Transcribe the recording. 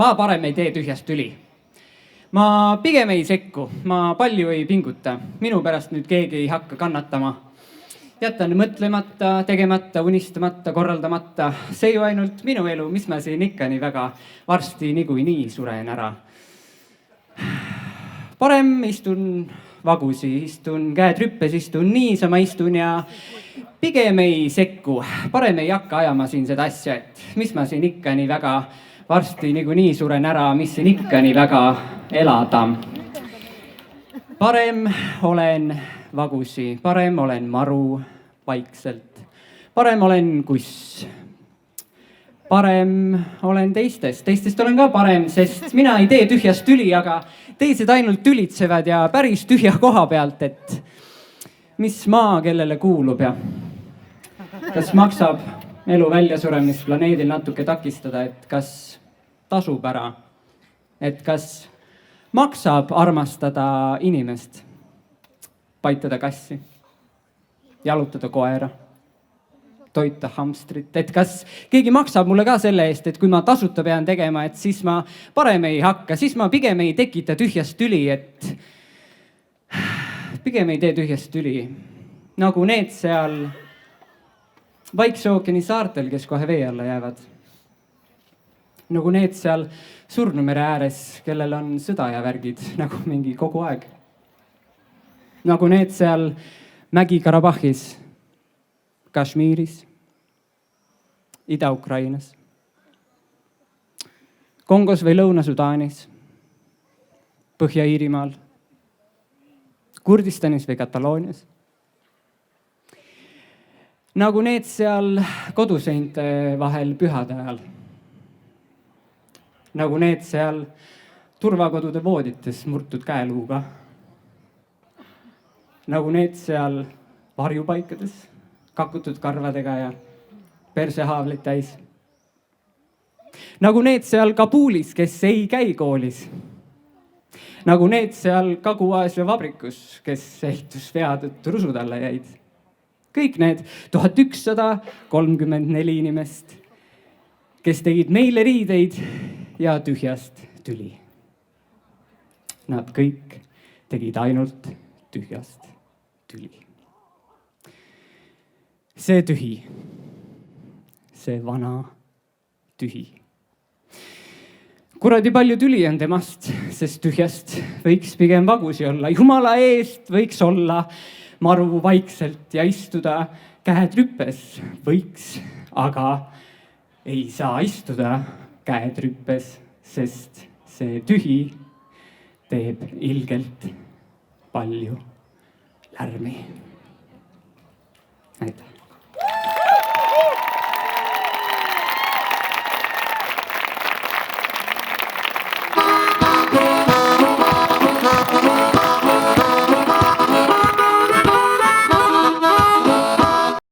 Ma parem ei tee tühjast tüli. Ma pigem ei sekku, ma palju ei pinguta. Minu pärast nüüd keegi ei hakka kannatama. Jätan mõtlemata, tegemata, unistamata, korraldamata. See ju ainult minu elu, mis ma siin ikka nii väga. Varsti niikuinii suren ära. Parem istun vagusi, istun käed rüppes, istun niisama istun ja pigem ei sekku. Parem ei hakka ajama siin seda asja, et mis ma siin ikka nii väga varsti niikuinii suren ära, mis siin ikka nii väga elada. Parem olen vagusi, parem olen maru vaikselt. Parem olen kuss. Parem olen teistest olen ka parem, sest mina ei tee tühjast tüli, aga teised ainult tülitsevad ja päris tühja koha pealt, et mis maa kellele kuulub ja kas maksab elu väljasuremist planeedil natuke takistada, et kas tasub ära, et kas maksab armastada inimest, paitada kassi, jalutada koera, toita hamstrit, et kas keegi maksab mulle ka selle eest, et kui ma tasuta pean tegema, et siis ma parem ei hakka, siis ma pigem ei tekita tühjast tüli, et pigem ei tee tühjast tüli. Nagu need seal Vaikse ookeani saartel, kes kohe vee alla jäävad. Nagu need seal Surnumere ääres, kellel on sõda ja värgid nagu mingi kogu aeg. Nagu need seal Mägi-Karabahhis, Kashmiris, Ida-Ukrainas, Kongos või Lõuna-Sudaanis, Põhja-Iirimaal, Kurdistanis või Kataloonias. Nagu need seal koduseinte vahel pühade ajal. Nagu need seal turvakodude voodites murtud käeluuga. Nagu need seal varjupaikades kakutud karvadega ja persehaavlid täis. Nagu need seal Kabulis, kes ei käi koolis. Nagu need seal Kagu-Aasia vabrikus, kes ehitusvea tõttu rusud alla jäid. Kõik need 1134 inimest, kes tegid meile riideid ja tühjast tüli. Nad kõik tegid ainult tühjast tüli. See tühi, see vana tühi. Kuradi palju tüli on temast, sest tühjast võiks pigem vagusi olla. Jumala eest võiks olla maru vaikselt ja istuda käed rüppes. Võiks, aga ei saa istuda käed rüppes, sest see tühi teeb ilgelt palju lärmi.